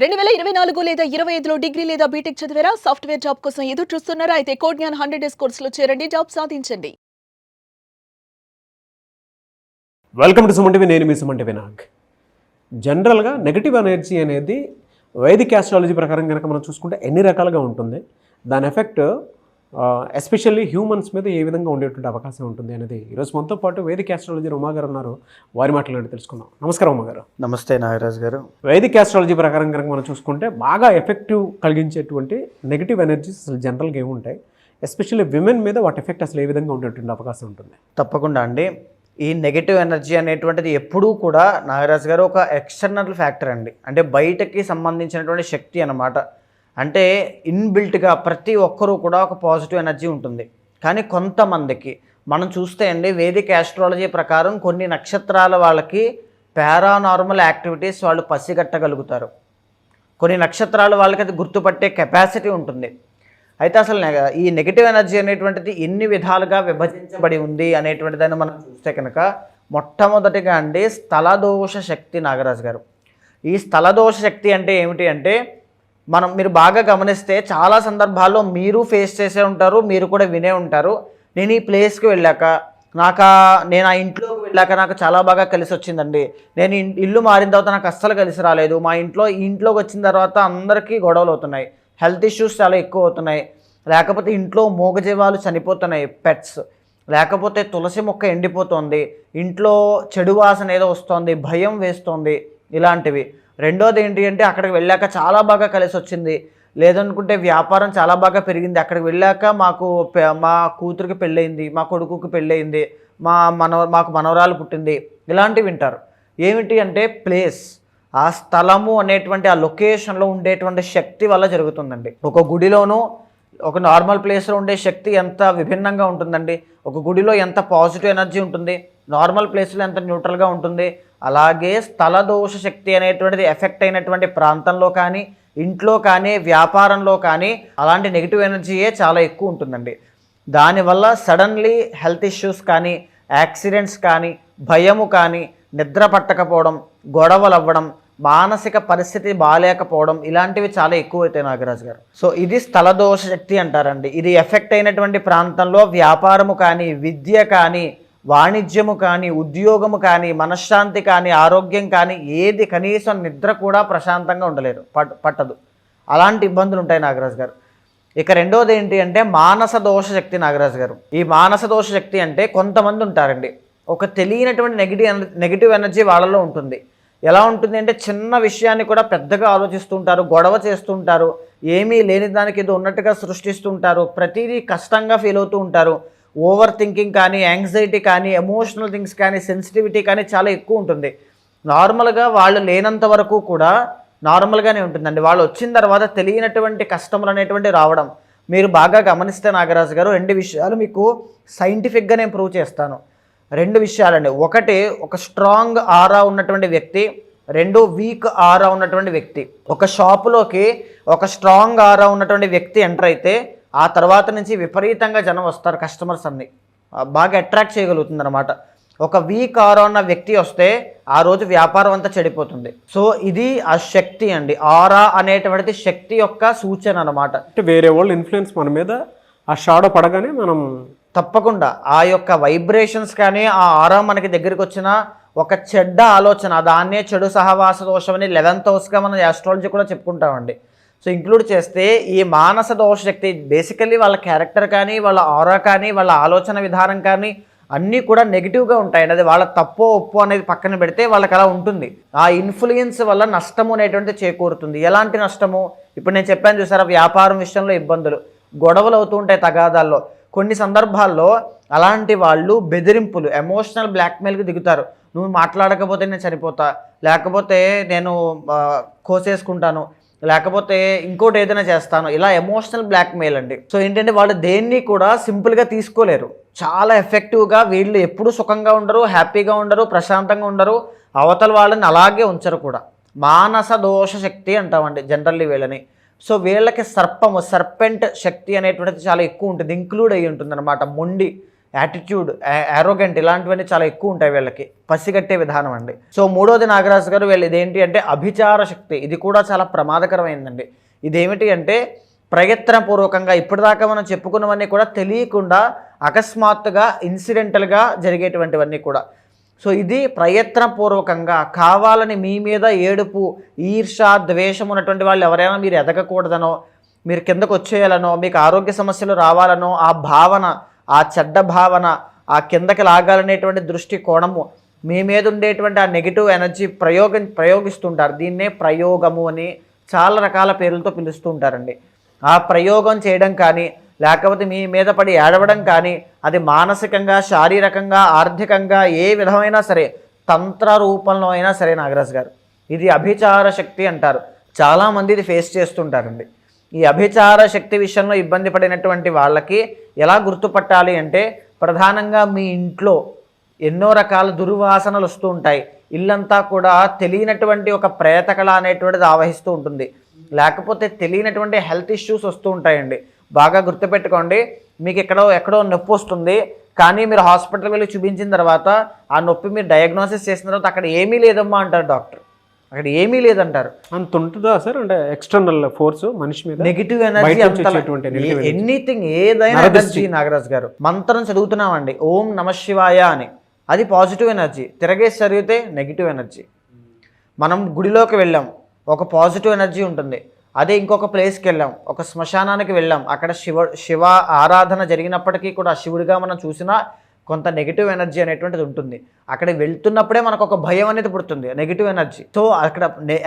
2024 లేదా 25లో డిగ్రీ లేదా బీటెక్ చదివారా? సాఫ్ట్‌వేర్ జాబ్ కోసం ఎదురు చూస్తున్నారా? అయితే కోడ్ జ్ఞాన్ 100 డేస్ కోర్సులో చేరండి, జాబ్ సాధించండి. Welcome to Suman TV. నేను మీ సుమన్ టీవీ నాగ్. జనరల్గా నెగిటివ్ ఎనర్జీ అనేది వైదిక్ ఆస్ట్రాలజీ ప్రకారం కనుక మనం చూసుకుంటే ఎన్ని రకాలుగా ఉంటుంది, దాని ఎఫెక్ట్ ఎస్పెషల్లీ హ్యూమన్స్ మీద ఏ విధంగా ఉండేటువంటి అవకాశం ఉంటుంది అనేది ఈరోజు మనతో పాటు వేదిక్ ఆస్ట్రాలజీ ఉమా గారు ఉన్నారు. వారి మాటలు తెలుసుకుందాం. నమస్కారం ఉమా గారు. నమస్తే నాగరాజ్ గారు. వైదిక్ ఆస్ట్రాలజీ ప్రకారం కనుక మనం చూసుకుంటే బాగా ఎఫెక్టివ్ కలిగించేటువంటి నెగిటివ్ ఎనర్జీస్ అసలు జనరల్గా ఏముంటాయి, ఎస్పెషల్లీ విమెన్ మీద వాటి ఎఫెక్ట్ అసలు ఏ విధంగా ఉండేటువంటి అవకాశం ఉంటుంది? తప్పకుండా అండి. ఈ నెగిటివ్ ఎనర్జీ అనేటువంటిది ఎప్పుడూ కూడా నాగరాజ్ గారు ఒక ఎక్స్టర్నల్ ఫ్యాక్టర్ అండి, అంటే బయటకి సంబంధించినటువంటి శక్తి అన్నమాట. అంటే ఇన్బిల్ట్గా ప్రతి ఒక్కరూ కూడా ఒక పాజిటివ్ ఎనర్జీ ఉంటుంది. కానీ కొంతమందికి మనం చూస్తే అండి, వేదిక్ ఆస్ట్రాలజీ ప్రకారం కొన్ని నక్షత్రాల వాళ్ళకి పారానార్మల్ యాక్టివిటీస్ వాళ్ళు పసిగట్టగలుగుతారు. కొన్ని నక్షత్రాల వాళ్ళకి అది గుర్తుపట్టే కెపాసిటీ ఉంటుంది. అయితే అసలు ఈ నెగిటివ్ ఎనర్జీ అనేటువంటిది ఎన్ని విధాలుగా విభజించబడి ఉంది అనేటువంటి దాన్ని మనం చూస్తే కనుక, మొట్టమొదటిగా అండి స్థలదోష శక్తి. నాగరాజు గారు, ఈ స్థలదోష శక్తి అంటే ఏమిటి అంటే, మీరు బాగా గమనిస్తే చాలా సందర్భాల్లో మీరు ఫేస్ చేసే ఉంటారు, మీరు కూడా వినే ఉంటారు. నేను ఈ ప్లేస్కి వెళ్ళాక నేను ఆ ఇంట్లోకి వెళ్ళాక నాకు చాలా బాగా కలిసి వచ్చిందండి. నేను ఇల్లు మారిన తర్వాత నాకు అస్సలు కలిసి రాలేదు. మా ఇంట్లోకి వచ్చిన తర్వాత అందరికీ గొడవలు అవుతున్నాయి, హెల్త్ ఇష్యూస్ చాలా ఎక్కువ అవుతున్నాయి, లేకపోతే ఇంట్లో మూగజీవాలు చనిపోతున్నాయి, పెట్స్, లేకపోతే తులసి మొక్క ఎండిపోతుంది, ఇంట్లో చెడు వాసన ఏదో వస్తుంది, భయం వేస్తుంది, ఇలాంటివి. రెండోది ఏంటి అంటే, అక్కడికి వెళ్ళాక చాలా బాగా కలిసి వచ్చింది, లేదనుకుంటే వ్యాపారం చాలా బాగా పెరిగింది, అక్కడికి వెళ్ళాక మా కూతురికి పెళ్ళయింది, మా కొడుకుకి పెళ్ళయింది, మాకు మనవరాలు పుట్టింది, ఇలాంటివి వింటారు. ఏమిటి అంటే ప్లేస్, ఆ స్థలము అనేటువంటి ఆ లొకేషన్లో ఉండేటువంటి శక్తి వల్ల జరుగుతుందండి. ఒక గుడిలోనూ ఒక నార్మల్ ప్లేస్లో ఉండే శక్తి ఎంత విభిన్నంగా ఉంటుందండి. ఒక గుడిలో ఎంత పాజిటివ్ ఎనర్జీ ఉంటుంది, నార్మల్ ప్లేస్లో ఎంత న్యూట్రల్గా ఉంటుంది. అలాగే స్థలదోష శక్తి అనేటువంటిది ఎఫెక్ట్ అయినటువంటి ప్రాంతంలో కానీ, ఇంట్లో కానీ, వ్యాపారంలో కానీ అలాంటి నెగిటివ్ ఎనర్జీయే చాలా ఎక్కువ ఉంటుందండి. దానివల్ల సడన్లీ హెల్త్ ఇష్యూస్ కానీ, యాక్సిడెంట్స్ కానీ, భయము కానీ, నిద్ర పట్టకపోవడం, గొడవలు అవ్వడం, మానసిక పరిస్థితి బాగాలేకపోవడం, ఇలాంటివి చాలా ఎక్కువ అవుతాయి నాగరాజు గారు. సో ఇది స్థలదోష శక్తి అంటారండి. ఇది ఎఫెక్ట్ అయినటువంటి ప్రాంతంలో వ్యాపారము కానీ, విద్య కానీ, వాణిజ్యము కానీ, ఉద్యోగము కానీ, మనశ్శాంతి కానీ, ఆరోగ్యం కానీ, ఏది కనీసం నిద్ర కూడా ప్రశాంతంగా ఉండలేరు, పట్టదు. అలాంటి ఇబ్బందులు ఉంటాయి నాగరాజు గారు. ఇక రెండోది ఏంటి అంటే మానస దోష శక్తి. నాగరాజు గారు, ఈ మానస దోష శక్తి అంటే కొంతమంది ఉంటారండి, ఒక తెలియనటువంటి నెగిటివ్ ఎనర్జీ వాళ్ళలో ఉంటుంది. ఎలా ఉంటుంది అంటే, చిన్న విషయాన్ని కూడా పెద్దగా ఆలోచిస్తుంటారు, గొడవ చేస్తుంటారు, ఏమీ లేని దానికి ఏదో ఉన్నట్టుగా సృష్టిస్తుంటారు, ప్రతిదీ కష్టంగా ఫీల్ అవుతూ ఉంటారు. ఓవర్ థింకింగ్ కానీ, యాంగ్జైటీ కానీ, ఎమోషనల్ థింగ్స్ కానీ, సెన్సిటివిటీ కానీ చాలా ఎక్కువ ఉంటుంది. నార్మల్గా వాళ్ళు లేనంత వరకు కూడా నార్మల్గానే ఉంటుందండి. వాళ్ళు వచ్చిన తర్వాత తెలియనటువంటి కష్టములు అనేటువంటి రావడం మీరు బాగా గమనిస్తే నాగరాజు గారు, 2 విషయాలు మీకు సైంటిఫిక్గా నేను ప్రూవ్ చేస్తాను. 2 విషయాలండి. ఒకటి, ఒక స్ట్రాంగ్ ఆరా ఉన్నటువంటి వ్యక్తి, 2 వీక్ ఆరా ఉన్నటువంటి వ్యక్తి. ఒక షాపులోకి ఒక స్ట్రాంగ్ ఆరా ఉన్నటువంటి వ్యక్తి ఎంటర్ అయితే ఆ తర్వాత నుంచి విపరీతంగా జనం వస్తారు, కస్టమర్స్ అన్ని బాగా అట్రాక్ట్ చేయగలుగుతుంది అనమాట. ఒక వీక్ ఆరా ఉన్న వ్యక్తి వస్తే ఆ రోజు వ్యాపారం అంతా చెడిపోతుంది. సో ఇది ఆ శక్తి అండి. ఆరా అనేటువంటిది శక్తి యొక్క సూచన అనమాట. అంటే వేరే వాళ్ళు ఇన్ఫ్లుయెన్స్ మన మీద ఆ షాడో పడగానే మనం తప్పకుండా ఆ యొక్క వైబ్రేషన్స్ కానీ, ఆ ఆరా మనకి దగ్గరికి వచ్చిన ఒక చెడ్డ ఆలోచన, దాన్నే చెడు సహవాస దోషం అని 11th హౌస్గా మనం ఆస్ట్రాలజీ కూడా చెప్పుకుంటామండి. సో ఇంక్లూడ్ చేస్తే ఈ మానస దోష శక్తి బేసికల్లీ వాళ్ళ క్యారెక్టర్ కానీ, వాళ్ళ ఆరా కానీ, వాళ్ళ ఆలోచన విధానం కానీ అన్నీ కూడా నెగిటివ్గా ఉంటాయండి. అది వాళ్ళ తప్పో ఒప్పో అనేది పక్కన పెడితే వాళ్ళకి అలా ఉంటుంది. ఆ ఇన్ఫ్లుయెన్స్ వల్ల నష్టము అనేటువంటిది చేకూరుతుంది. ఎలాంటి నష్టము? ఇప్పుడు నేను చెప్పాను చూసారా, వ్యాపారం విషయంలో ఇబ్బందులు, గొడవలు అవుతూ ఉంటాయి తగాదాల్లో. కొన్ని సందర్భాల్లో అలాంటి వాళ్ళు బెదిరింపులు, ఎమోషనల్ బ్లాక్మెయిల్కి దిగుతారు. నువ్వు మాట్లాడకపోతే నేను చనిపోతా, లేకపోతే నేను కోసేసుకుంటాను, లేకపోతే ఇంకోటి ఏదైనా చేస్తాను, ఇలా ఎమోషనల్ బ్లాక్మెయిల్ అండి. సో ఏంటంటే వాళ్ళు దేన్ని కూడా సింపుల్గా తీసుకోలేరు. చాలా ఎఫెక్టివ్గా వీళ్ళు ఎప్పుడు సుఖంగా ఉండరు, హ్యాపీగా ఉండరు, ప్రశాంతంగా ఉండరు, అవతల వాళ్ళని అలాగే ఉంచరు కూడా. మానస దోష శక్తి అంటామండి జనరల్లీ వీళ్ళని. సో వీళ్ళకి సర్పెంట్ శక్తి అనేటువంటిది చాలా ఎక్కువ ఉంటుంది, ఇంక్లూడ్ అయ్యి ఉంటుంది అనమాట. మొండి యాటిట్యూడ్, యారోగెంట్ ఇలాంటివన్నీ చాలా ఎక్కువ ఉంటాయి వీళ్ళకి, పసిగట్టే విధానం అండి. సో మూడోది నాగరాజు గారు వీళ్ళు ఇదేంటి అంటే అభిచార శక్తి. ఇది కూడా చాలా ప్రమాదకరమైందండి. ఇదేమిటి అంటే ప్రయత్నపూర్వకంగా ఇప్పటిదాకా మనం చెప్పుకున్నవన్నీ కూడా తెలియకుండా అకస్మాత్తుగా ఇన్సిడెంటల్గా జరిగేటువంటివన్నీ కూడా. సో ఇది ప్రయత్నపూర్వకంగా కావాలని మీ మీద ఏడుపు, ఈర్ష, ద్వేషం ఉన్నటువంటి వాళ్ళు ఎవరైనా మీరు ఎదగకూడదనో, మీరు కిందకు వచ్చేయాలనో, మీకు ఆరోగ్య సమస్యలు రావాలనో ఆ భావన, ఆ చెడ్డ భావన, ఆ కిందకి లాగాలనేటువంటి దృష్టి కోణము, మీ మీద ఉండేటువంటి ఆ నెగిటివ్ ఎనర్జీ ప్రయోగిస్తుంటారు. దీన్నే ప్రయోగము అని చాలా రకాల పేర్లతో పిలుస్తూ ఉంటారండి. ఆ ప్రయోగం చేయడం కానీ లేకపోతే మీ మీద పడి ఏడవడం కానీ అది మానసికంగా, శారీరకంగా, ఆర్థికంగా ఏ విధమైనా సరే, తంత్ర రూపంలో అయినా సరే నాగరాజు గారు ఇది అభిచార శక్తి అంటారు. చాలామంది ఇది ఫేస్ చేస్తుంటారండి. ఈ అభిచార శక్తి విషయంలో ఇబ్బంది పడినటువంటి వాళ్ళకి ఎలా గుర్తుపట్టాలి అంటే ప్రధానంగా మీ ఇంట్లో ఎన్నో రకాల దుర్వాసనలు వస్తూ ఉంటాయి. ఇల్లంతా కూడా తెలియనటువంటి ఒక ప్రేతకళ అనేటువంటిది ఆవహిస్తూ ఉంటుంది. లేకపోతే తెలియనటువంటి హెల్త్ ఇష్యూస్ వస్తూ ఉంటాయండి. బాగా గుర్తుపెట్టుకోండి, మీకు ఎక్కడో నొప్పి వస్తుంది, కానీ మీరు హాస్పిటల్కి వెళ్ళి చూపించిన తర్వాత ఆ నొప్పి మీరు డయాగ్నోసిస్ చేసిన తర్వాత అక్కడ ఏమీ లేదమ్మా అంటారు డాక్టర్, అక్కడ ఏమీ లేదంటారు. అంత ఉంటుందా సార్? అంటే ఎక్స్టర్నల్ ఫోర్స్ మనిషి మీద నెగిటివ్ ఎనర్జీ, ఎనీథింగ్ ఏదైనా ఎనర్జీ నాగరాజు గారు. మంత్రం చదువుతున్నామండి, ఓం నమ శివాయ అని, అది పాజిటివ్ ఎనర్జీ. తిరగేసి చదివితే నెగిటివ్ ఎనర్జీ. మనం గుడిలోకి వెళ్ళాం, ఒక పాజిటివ్ ఎనర్జీ ఉంటుంది. అదే ఇంకొక ప్లేస్కి వెళ్ళాం, ఒక శ్మశానానికి వెళ్ళాం, అక్కడ శివ ఆరాధన జరిగినప్పటికీ కూడా శివుడిగా మనం చూసినా కొంత నెగిటివ్ ఎనర్జీ అనేటువంటిది ఉంటుంది. అక్కడ వెళ్తున్నప్పుడే మనకు ఒక భయం అనేది పుడుతుంది, నెగిటివ్ ఎనర్జీ. సో అక్కడ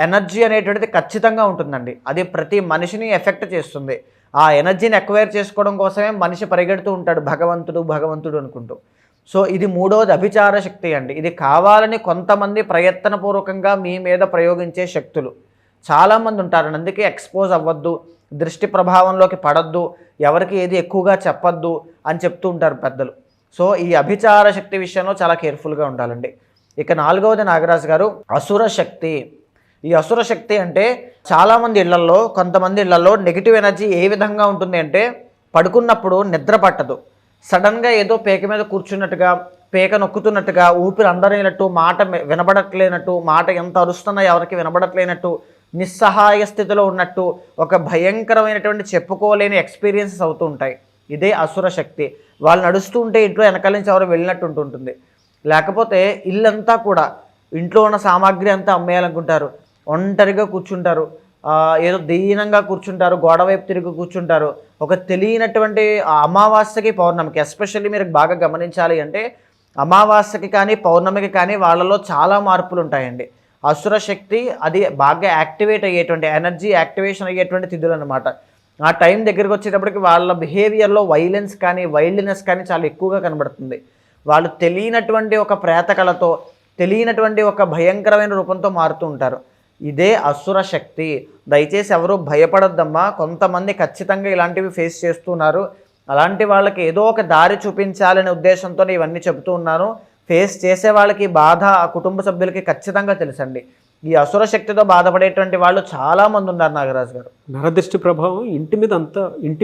ఎనర్జీ అనేటువంటిది ఖచ్చితంగా ఉంటుందండి. అది ప్రతి మనిషిని ఎఫెక్ట్ చేస్తుంది. ఆ ఎనర్జీని ఎక్వైర్ చేసుకోవడం కోసమే మనిషి పరిగెడుతూ ఉంటాడు, భగవంతుడు అనుకుంటూ. సో ఇది మూడవది అభిచార శక్తి అండి. ఇది కావాలని కొంతమంది ప్రయత్నపూర్వకంగా మీ మీద ప్రయోగించే శక్తులు చాలామంది ఉంటారండి. అందుకే ఎక్స్పోజ్ అవ్వద్దు, దృష్టి ప్రభావంలోకి పడద్దు, ఎవరికి ఏది ఎక్కువగా చెప్పద్దు అని చెప్తూ ఉంటారు పెద్దలు. సో ఈ అభిచార శక్తి విషయంలో చాలా కేర్ఫుల్గా ఉండాలండి. ఇక నాలుగవది నాగరాజు గారు అసుర శక్తి. ఈ అసుర శక్తి అంటే చాలామంది ఇళ్లలో, కొంతమంది ఇళ్లలో నెగిటివ్ ఎనర్జీ ఏ విధంగా ఉంటుంది అంటే పడుకున్నప్పుడు నిద్ర పట్టదు, సడన్గా ఏదో పేక మీద కూర్చున్నట్టుగా, పేక నొక్కుతున్నట్టుగా, ఊపిరి అందరైనట్టు, మాట వినబడట్లేనట్టు, మాట ఎంత అరుస్తున్నా ఎవరికి వినబడట్లేనట్టు, నిస్సహాయ స్థితిలో ఉన్నట్టు, ఒక భయంకరమైనటువంటి చెప్పుకోలేని ఎక్స్పీరియన్సెస్ అవుతూ ఉంటాయి. ఇదే అసుర శక్తి. వాళ్ళు నడుస్తూ ఉంటే ఇంట్లో వెనకాల నుంచి ఎవరు వెళ్ళినట్టు ఉంటుంటుంది. లేకపోతే ఇల్లంతా కూడా, ఇంట్లో ఉన్న సామాగ్రి అంతా అమ్మేయాలనుకుంటారు, ఒంటరిగా కూర్చుంటారు, ఏదో దీనంగా కూర్చుంటారు, గోడ వైపు తిరిగి కూర్చుంటారు. ఒక తెలియనటువంటి అమావాస్యకి పౌర్ణమికి, ఎస్పెషల్లీ మీరు బాగా గమనించాలి అంటే అమావాస్యకి కానీ పౌర్ణమికి కానీ వాళ్ళలో చాలా మార్పులు ఉంటాయండి. అసుర శక్తి అది బాగా యాక్టివేట్ అయ్యేటువంటి, ఎనర్జీ యాక్టివేషన్ అయ్యేటువంటి తిథులు అనమాట. ఆ టైం దగ్గరికి వచ్చేటప్పటికి వాళ్ళ బిహేవియర్లో వైలెన్స్ కానీ వైల్డ్నెస్ కానీ చాలా ఎక్కువగా కనబడుతుంది. వాళ్ళు తెలియనటువంటి ఒక ప్రేతకళతో, తెలియనటువంటి ఒక భయంకరమైన రూపంతో మారుతూ ఉంటారు. ఇదే అసుర శక్తి. దయచేసి ఎవరు భయపడొద్దమ్మా. కొంతమంది ఖచ్చితంగా ఇలాంటివి ఫేస్ చేస్తున్నారు. అలాంటి వాళ్ళకి ఏదో ఒక దారి చూపించాలనే ఉద్దేశంతో ఇవన్నీ చెబుతూ ఉన్నాను. ఫేస్ చేసే వాళ్ళకి బాధ ఆ కుటుంబ సభ్యులకి ఖచ్చితంగా తెలుసండి. ఈ అసుర శక్తితో బాధపడేటువంటి వాళ్ళు చాలామంది ఉన్నారు నాగరాజు గారు. నరదృష్టి ప్రభావం ఇంటి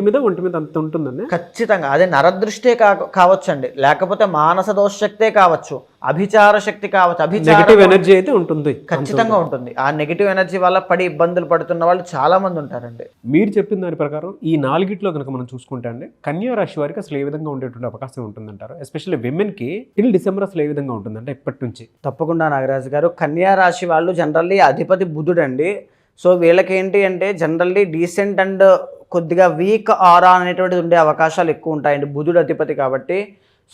మీద ఒంటి మీద అంత ఉంటుందండి. ఖచ్చితంగా అదే నరదృష్టే కావచ్చండి, లేకపోతే మానస దోష శక్తే కావచ్చు, అభిచార శక్తి కావచ్చు. నెగిటివ్ ఎనర్జీ అయితే ఉంటుంది, ఖచ్చితంగా ఉంటుంది. ఆ నెగిటివ్ ఎనర్జీ వల్ల పడి ఇబ్బందులు పడుతున్న వాళ్ళు చాలా మంది ఉంటారండి. మీరు చెప్పిన దాని ప్రకారం ఈ నాలుగిట్లో కనుక మనం చూసుకుంటే అండి, కన్యా రాశి వారికి అసలు ఏ విధంగా ఉండేటువంటి అవకాశం ఉంటుందంటారు? ఎస్పెషల్లీ విమెన్కి టిల్ డిసెంబర్ అసలు ఏ విధంగా ఉంటుందంటే ఇప్పటి నుంచి? తప్పకుండా నాగరాజు గారు, కన్యా రాశి వాళ్ళు జనరల్లీ అధిపతి బుధుడు అండి. సో వీళ్ళకి ఏంటి అంటే జనరల్లీ డీసెంట్ అండ్ కొద్దిగా వీక్ ఆరా అనేటువంటిది ఉండే అవకాశాలు ఎక్కువ ఉంటాయండి, బుధుడు అధిపతి కాబట్టి.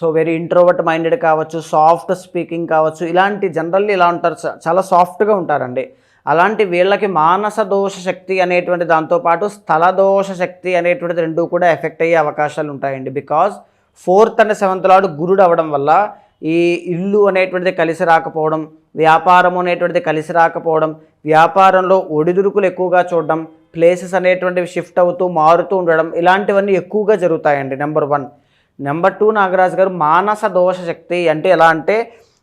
సో వెరీ ఇంట్రోవర్ట్ మైండెడ్ కావచ్చు, సాఫ్ట్ స్పీకింగ్ కావచ్చు, ఇలాంటి జనరల్లీ ఇలా ఉంటారు, చాలా సాఫ్ట్గా ఉంటారండి. అలాంటి వీళ్ళకి మానస దోష శక్తి అనేటువంటి దాంతోపాటు స్థల దోష శక్తి అనేటువంటిది రెండూ కూడా ఎఫెక్ట్ అయ్యే అవకాశాలు ఉంటాయండి. Because 4th and 7th lord గురుడు అవ్వడం వల్ల ఈ ఇల్లు అనేటువంటిది కలిసి రాకపోవడం, వ్యాపారం అనేటువంటిది కలిసి రాకపోవడం, వ్యాపారంలో ఒడిదుడుకులు ఎక్కువగా చూడడం, ప్లేసెస్ అనేటువంటివి షిఫ్ట్ అవుతూ మారుతూ ఉండడం, ఇలాంటివన్నీ ఎక్కువగా జరుగుతాయండి. నెంబర్ 1. నెంబర్ 2 నాగరాజు గారు, మానస దోష శక్తి అంటే ఎలా అంటే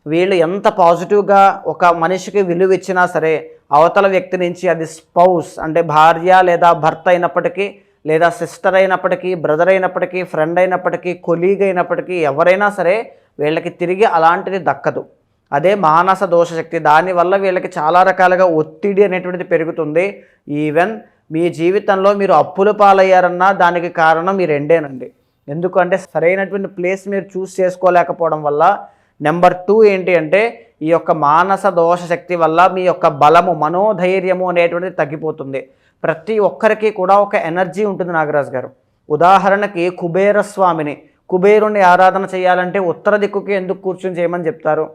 వీళ్ళు ఎంత పాజిటివ్గా ఒక మనిషికి విలువ ఇచ్చినా సరే అవతల వ్యక్తి నుంచి, అది స్పౌస్ అంటే భార్య లేదా భర్త అయినప్పటికీ లేదా సిస్టర్ అయినప్పటికీ, బ్రదర్ అయినప్పటికీ, ఫ్రెండ్ అయినప్పటికీ, కొలీగ్ అయినప్పటికీ ఎవరైనా సరే వీళ్ళకి తిరిగి అలాంటిది దక్కదు. అదే మానస దోషశక్తి. దానివల్ల వీళ్ళకి చాలా రకాలుగా ఒత్తిడి అనేటువంటిది పెరుగుతుంది. ఈవెన్ మీ జీవితంలో మీరు అప్పుల పాలయ్యారన్నా దానికి కారణం ఈ రెండేనండి. ఎందుకంటే సరైనటువంటి ప్లేస్ మీరు చూస్ చేసుకోలేకపోవడం వల్ల. నెంబర్ 2 ఏంటి అంటే ఈ యొక్క మానస దోష శక్తి వల్ల మీ యొక్క బలము, మనోధైర్యము అనేటువంటిది తగ్గిపోతుంది. ప్రతి ఒక్కరికి కూడా ఒక ఎనర్జీ ఉంటుంది నాగరాజు గారు. ఉదాహరణకి కుబేర స్వామిని, కుబేరుని ఆరాధన చేయాలంటే ఉత్తర దిక్కుకి ఎందుకు కూర్చొని చేయమని చెప్తారు?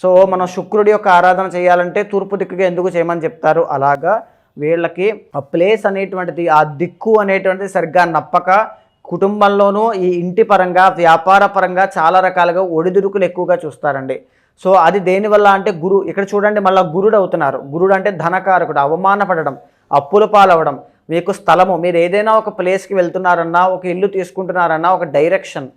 సో మనం శుక్రుడి యొక్క ఆరాధన చేయాలంటే తూర్పు దిక్కుకి ఎందుకు చేయమని చెప్తారు? అలాగా వీళ్ళకి ఆ ప్లేస్ అనేటువంటిది, ఆ దిక్కు అనేటువంటిది సరిగ్గా నప్పక కుటుంబంలోనూ ఈ ఇంటి పరంగా, వ్యాపార పరంగా చాలా రకాలుగా ఒడిదుడుకులు ఎక్కువగా చూస్తారండి. సో అది దేనివల్ల అంటే ఇక్కడ చూడండి మళ్ళీ గురుడు అవుతున్నారు. గురుడు అంటే ధనకారకుడు. అవమానపడడం, అప్పుల పాలవడం, మీకు స్థలము, మీరు ఏదైనా ఒక ప్లేస్కి వెళ్తున్నారన్నా, ఒక ఇల్లు తీసుకుంటున్నారన్నా, ఒక డైరెక్షన్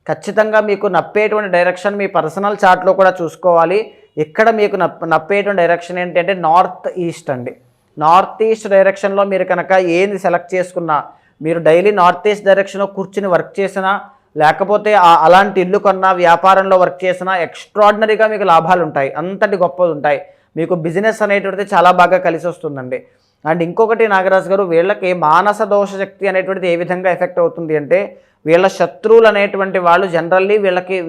ఖచ్చితంగా మీకు నప్పేటువంటి డైరెక్షన్ మీ పర్సనల్ చార్ట్లో కూడా చూసుకోవాలి. ఇక్కడ మీకు నప్పేటువంటి డైరెక్షన్ ఏంటంటే నార్త్ ఈస్ట్ అండి. నార్త్ ఈస్ట్ డైరెక్షన్లో మీరు కనుక ఏది సెలెక్ట్ చేసుకున్నా, మీరు డైలీ నార్త్ ఈస్ట్ డైరెక్షన్లో కూర్చుని వర్క్ చేసినా, లేకపోతే అలాంటి ఇల్లు కొన్నా, వ్యాపారంలో వర్క్ చేసినా ఎక్స్ట్రాడినరీగా మీకు లాభాలు ఉంటాయి. అంతటి గొప్పది ఉంటాయి. మీకు బిజినెస్ అనేటువంటిది చాలా బాగా కలిసి వస్తుందండి. అండ్ ఇంకొకటి నాగరాజు గారు, వీళ్ళకి మానస దోష శక్తి అనేటువంటిది ఏ విధంగా ఎఫెక్ట్ అవుతుంది అంటే వీళ్ళ శత్రువులు అనేటువంటి వాళ్ళు జనరల్లీ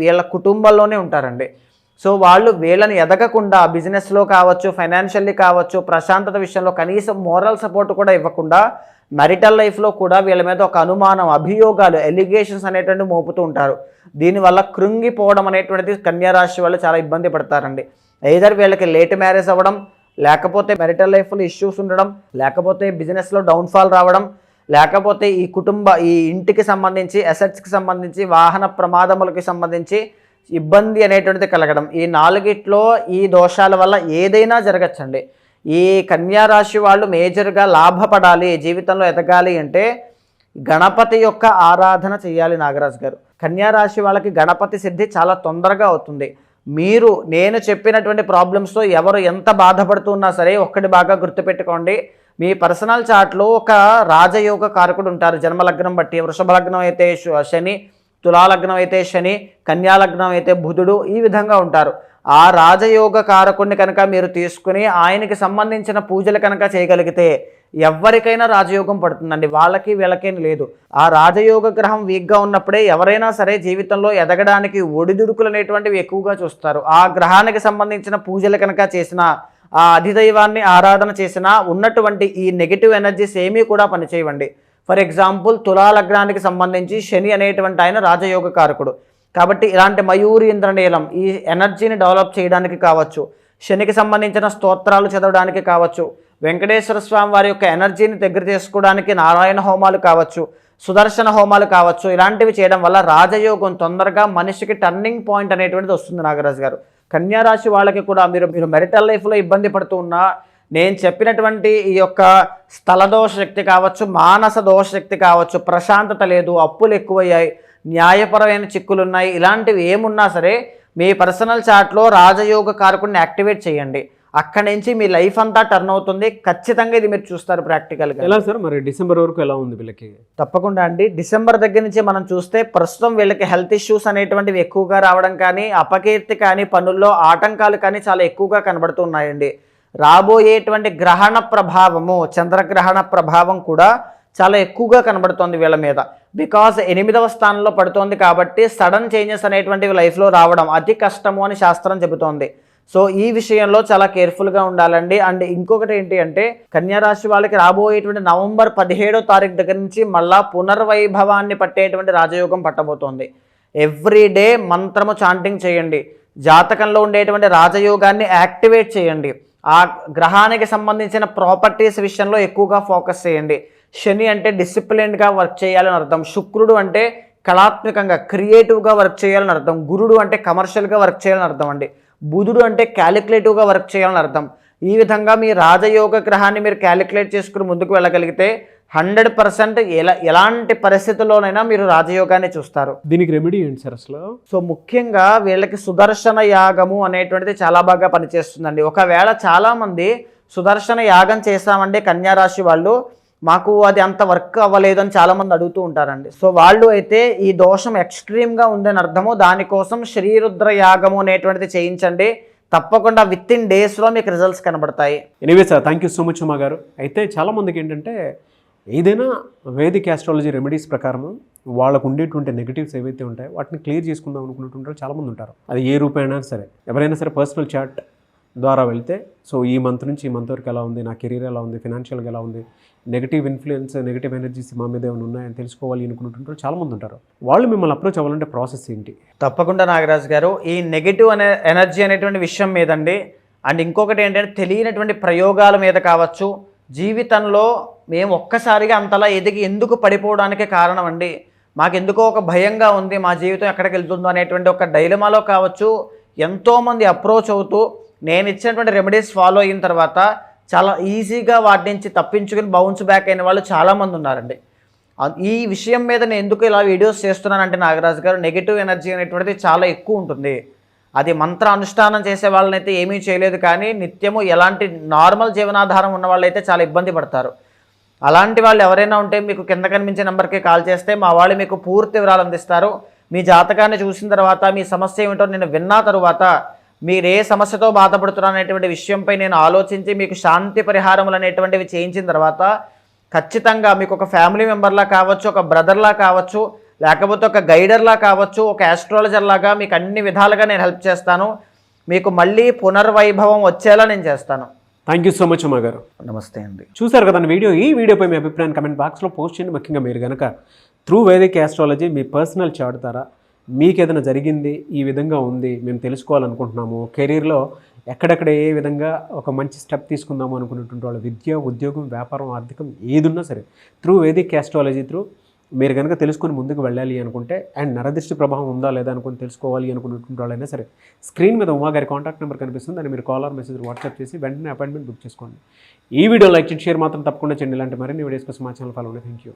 వీళ్ళ కుటుంబంలోనే ఉంటారండి. సో వాళ్ళు వీళ్ళని ఎదగకుండా బిజినెస్లో కావచ్చు, ఫైనాన్షియల్లీ కావచ్చు, ప్రశాంతత విషయంలో కనీసం మోరల్ సపోర్ట్ కూడా ఇవ్వకుండా మ్యారిటల్ లైఫ్లో కూడా వీళ్ళ మీద ఒక అనుమానం, అభియోగాలు, ఎలిగేషన్స్ అనేటువంటి మోపుతూ ఉంటారు. దీనివల్ల కృంగిపోవడం అనేటువంటిది కన్యారాశి వాళ్ళు చాలా ఇబ్బంది పడతారండి. ఎయిదర్ వీళ్ళకి లేట్ మ్యారేజ్ అవ్వడం, లేకపోతే మ్యారిటల్ లైఫ్లో ఇష్యూస్ ఉండడం, లేకపోతే బిజినెస్లో డౌన్ఫాల్ రావడం, లేకపోతే ఈ ఇంటికి సంబంధించి, అసెట్స్కి సంబంధించి, వాహన ప్రమాదములకి సంబంధించి ఇబ్బంది అనేటువంటిది కలగడం. ఈ 4గిట్లో ఈ దోషాల వల్ల ఏదైనా జరగచ్చండి. ఈ కన్యారాశి వాళ్ళు మేజర్గా లాభపడాలి, జీవితంలో ఎదగాలి అంటే గణపతి యొక్క ఆరాధన చేయాలి నాగరాజు గారు. కన్యారాశి వాళ్ళకి గణపతి సిద్ధి చాలా తొందరగా అవుతుంది. నేను చెప్పినటువంటి ప్రాబ్లమ్స్తో ఎవరు ఎంత బాధపడుతున్నా సరే ఒక్కటి బాగా గుర్తుపెట్టుకోండి. మీ పర్సనల్ చార్ట్లో ఒక రాజయోగ కారకుడు ఉంటారు జన్మలగ్నం బట్టి. వృషభ లగ్నం అయితే శని, తులాలగ్నం అయితే శని, కన్యాలగ్నం అయితే బుధుడు, ఈ విధంగా ఉంటారు. ఆ రాజయోగ కారకుడిని కనుక మీరు తీసుకుని ఆయనకి సంబంధించిన పూజలు కనుక చేయగలిగితే ఎవరికైనా రాజయోగం పడుతుందండి. వాళ్ళకి వీళ్ళకేం లేదు. ఆ రాజయోగ గ్రహం వీక్గా ఉన్నప్పుడే ఎవరైనా సరే జీవితంలో ఎదగడానికి ఒడిదుడుకులు అనేటువంటివి ఎక్కువగా చూస్తారు. ఆ గ్రహానికి సంబంధించిన పూజలు కనుక చేసినా, ఆ అధిదైవాన్ని ఆరాధన చేసినా ఉన్నటువంటి ఈ నెగిటివ్ ఎనర్జీస్ ఏమీ కూడా పనిచేయవండి. ఫర్ ఎగ్జాంపుల్ తులాలగ్నానికి సంబంధించి శని అనేటువంటి ఆయన రాజయోగ కారకుడు. కాబట్టి ఇలాంటి మయూరి ఇంద్రనీలం ఈ ఎనర్జీని డెవలప్ చేయడానికి కావచ్చు, శనికి సంబంధించిన స్తోత్రాలు చదవడానికి కావచ్చు, వెంకటేశ్వర స్వామి వారి యొక్క ఎనర్జీని దగ్గర చేసుకోవడానికి నారాయణ హోమాలు కావచ్చు, సుదర్శన హోమాలు కావచ్చు, ఇలాంటివి చేయడం వల్ల రాజయోగం తొందరగా మనిషికి టర్నింగ్ పాయింట్ అనేటువంటిది వస్తుంది నాగరాజు గారు. కన్యారాశి వాళ్ళకి కూడా మీరు మెరిటల్ లైఫ్లో ఇబ్బంది పడుతూ ఉన్నా, నేను చెప్పినటువంటి ఈ యొక్క స్థలదోష శక్తి కావచ్చు, మానస దోష శక్తి కావచ్చు, ప్రశాంతత లేదు, అప్పులు ఎక్కువయ్యాయి, న్యాయపరమైన చిక్కులున్నాయి, ఇలాంటివి ఏమున్నా సరే మీ పర్సనల్ చార్ట్లో రాజయోగ కారకుడిని యాక్టివేట్ చేయండి. అక్కడి నుంచి మీ లైఫ్ అంతా టర్న్ అవుతుంది. ఖచ్చితంగా ఇది మీరు చూస్తారు ప్రాక్టికల్గా. ఎలా సార్ మరి డిసెంబర్ వరకు ఎలా ఉంది వీళ్ళకి? తప్పకుండా అండి. డిసెంబర్ దగ్గర నుంచి మనం చూస్తే ప్రస్తుతం వీళ్ళకి హెల్త్ ఇష్యూస్ అనేటువంటివి ఎక్కువగా రావడం కానీ, అపకీర్తి కానీ, పనుల్లో ఆటంకాలు కానీ చాలా ఎక్కువగా కనబడుతున్నాయండి. రాబోయేటువంటి గ్రహణ ప్రభావము, చంద్రగ్రహణ ప్రభావం కూడా చాలా ఎక్కువగా కనబడుతోంది వీళ్ళ మీద. బికాజ్ 8వ స్థానంలో పడుతోంది కాబట్టి సడన్ చేంజెస్ అనేటువంటివి లైఫ్లో రావడం అతి కష్టము అని శాస్త్రం చెబుతోంది. సో ఈ విషయంలో చాలా కేర్ఫుల్గా ఉండాలండి. అండ్ ఇంకొకటి ఏంటి అంటే కన్యారాశి వాళ్ళకి రాబోయేటువంటి నవంబర్ 17వ తారీఖు దగ్గర నుంచి మళ్ళా పునర్వైభవాన్ని పట్టేటువంటి రాజయోగం పట్టబోతోంది. ఎవ్రీడే మంత్రము చాంటింగ్ చేయండి. జాతకంలో ఉండేటువంటి రాజయోగాన్ని యాక్టివేట్ చేయండి. ఆ గ్రహానికి సంబంధించిన ప్రాపర్టీస్ విషయంలో ఎక్కువగా ఫోకస్ చేయండి. శని అంటే డిసిప్లిన్డ్గా వర్క్ చేయాలని అర్థం. శుక్రుడు అంటే కళాత్మకంగా క్రియేటివ్గా వర్క్ చేయాలని అర్థం. గురుడు అంటే కమర్షియల్గా వర్క్ చేయాలని అర్థం అండి. బుధుడు అంటే క్యాలిక్యులేటివ్గా వర్క్ చేయాలని అర్థం. ఈ విధంగా మీ రాజయోగ గ్రహాన్ని మీరు క్యాలిక్యులేట్ చేసుకుని ముందుకు వెళ్ళగలిగితే 100% ఎలాంటి పరిస్థితుల్లోనైనా మీరు రాజయోగాన్ని చూస్తారు. దీనికి రెమెడీ ఏంటి సార్ అసలు? సో ముఖ్యంగా వీళ్ళకి సుదర్శన యాగము అనేటువంటిది చాలా బాగా పనిచేస్తుందండి. ఒకవేళ చాలామంది సుదర్శన యాగం చేస్తామంటే కన్యారాశి వాళ్ళు మాకు అది అంత వర్క్ అవ్వలేదు అని చాలామంది అడుగుతూ ఉంటారండి. సో వాళ్ళు అయితే ఈ దోషం ఎక్స్ట్రీమ్గా ఉందని అర్థము. దానికోసం శ్రీరుద్ర యాగము అనేటువంటిది చేయించండి, తప్పకుండా విత్ ఇన్ డేస్లో మీకు రిజల్ట్స్ కనబడతాయి. Anyway sir, thank you so much Uma గారు. అయితే చాలామందికి ఏంటంటే ఏదైనా వేదిక్ ఆస్ట్రాలజీ రెమెడీస్ ప్రకారం వాళ్ళకు ఉండేటువంటి నెగిటివ్స్ ఏవైతే ఉంటాయో వాటిని క్లియర్ చేసుకుందాం అనుకున్నటువంటి చాలామంది ఉంటారు. అది ఏ రూపైనా సరే, ఎవరైనా సరే పర్సనల్ చాట్ ద్వారా వెళ్తే సో ఈ మంత్ నుంచి ఈ మంత్ వరకు ఎలా ఉంది, నా కెరీర్ ఎలా ఉంది, ఫినాన్షియల్గా ఎలా ఉంది, నెగిటివ్ ఇన్ఫ్లుయెన్స్ నెగిటివ్ ఎనర్జీస్ మా మీద ఏమైనా ఉన్నాయని తెలుసుకోవాలి అనుకున్నటువంటి చాలామంది ఉంటారు. వాళ్ళు మిమ్మల్ని అప్రోచ్ అవ్వాలంటే ప్రాసెస్ ఏంటి? తప్పకుండా నాగరాజు గారు, ఈ నెగిటివ్ ఎనర్జీ అనేటువంటి విషయం మీదండి, అండ్ ఇంకొకటి ఏంటంటే తెలియనటువంటి ప్రయోగాల మీద కావచ్చు, జీవితంలో మేము ఒక్కసారిగా అంతలా ఎదిగి ఎందుకు పడిపోవడానికి కారణం అండి, మాకెందుకో ఒక భయంగా ఉంది, మా జీవితం ఎక్కడికి వెళ్తుందో అనేటువంటి ఒక డైలమాలో కావచ్చు ఎంతోమంది అప్రోచ్ అవుతూ నేను ఇచ్చినటువంటి రెమెడీస్ ఫాలో అయిన తర్వాత చాలా ఈజీగా వాటి నుంచి తప్పించుకుని బౌన్స్ బ్యాక్ అయిన వాళ్ళు చాలామంది ఉన్నారండి. ఈ విషయం మీద నేను ఎందుకు ఇలా వీడియోస్ చేస్తున్నానంటే నాగరాజు గారు, నెగిటివ్ ఎనర్జీ అనేటువంటిది చాలా ఎక్కువ ఉంటుంది. అది మంత్ర అనుష్ఠానం చేసే వాళ్ళనైతే ఏమీ చేయలేదు, కానీ నిత్యము ఎలాంటి నార్మల్ జీవనాధారం ఉన్న వాళ్ళైతే చాలా ఇబ్బంది పడతారు. అలాంటి వాళ్ళు ఎవరైనా ఉంటే మీకు కింద కనిపించే నెంబర్కి కాల్ చేస్తే మా వాళ్ళు మీకు పూర్తి వివరాలు అందిస్తారు. మీ జాతకాన్ని చూసిన తర్వాత మీ సమస్య ఏమిటో నేను విన్నా తరువాత మీరు ఏ సమస్యతో బాధపడుతున్నారు అనేటువంటి విషయంపై నేను ఆలోచించి మీకు శాంతి పరిహారములు అనేటువంటివి చేయించిన తర్వాత ఖచ్చితంగా మీకు ఒక ఫ్యామిలీ మెంబర్లా కావచ్చు, ఒక బ్రదర్లా కావచ్చు, లేకపోతే ఒక గైడర్లా కావచ్చు, ఒక ఆస్ట్రాలజర్ లాగా మీకు అన్ని విధాలుగా నేను హెల్ప్ చేస్తాను. మీకు మళ్ళీ పునర్వైభవం వచ్చేలా నేను చేస్తాను. Thank you so much Uma గారు. నమస్తే అండి. చూసారు కదా ఈ వీడియోపై మీ అభిప్రాయాన్ని కమెంట్ బాక్స్లో పోస్ట్ చేయండి. ముఖ్యంగా మీరు కనుక త్రూ వేదిక్ ఆస్ట్రాలజీ మీ పర్సనల్ చార్ట్ ద్వారా మీకు ఏదైనా జరిగింది, ఈ విధంగా ఉంది, మేము తెలుసుకోవాలనుకుంటున్నాము, కెరీర్లో ఎక్కడెక్కడ ఏ విధంగా ఒక మంచి స్టెప్ తీసుకుందాము అనుకున్నటువంటి వాళ్ళ విద్య, ఉద్యోగం, వ్యాపారం, ఆర్థికం ఏదున్నా సరే త్రూ వేదిక్ ఆస్ట్రాలజీ త్రూ మీరు కనుక తెలుసుకొని ముందుకు వెళ్ళాలి అనుకుంటే, అండ్ నరదృష్టి ప్రభావం ఉందా లేదా అనుకుని తెలుసుకోవాలి అనుకున్నటువంటి వాళ్ళైనా సరే స్క్రీన్ మీద ఉమా గారి కాంటాక్ట్ నెంబర్ కనిపిస్తుంది, దాన్ని మీరు కాల్ ఆర్ మెసేజ్ వాట్సాప్ చేసి వెంటనే అపాయింట్మెంట్ బుక్ చేసుకోండి. ఈ వీడియో లైక్ చేసి షేర్ మాత్రం తప్పకుండా చేయండి. ఇలాంటి మరిన్ని వీడియోస్ కోసం మా ఛానల్ ఫాలో అవ్వండి. Thank you.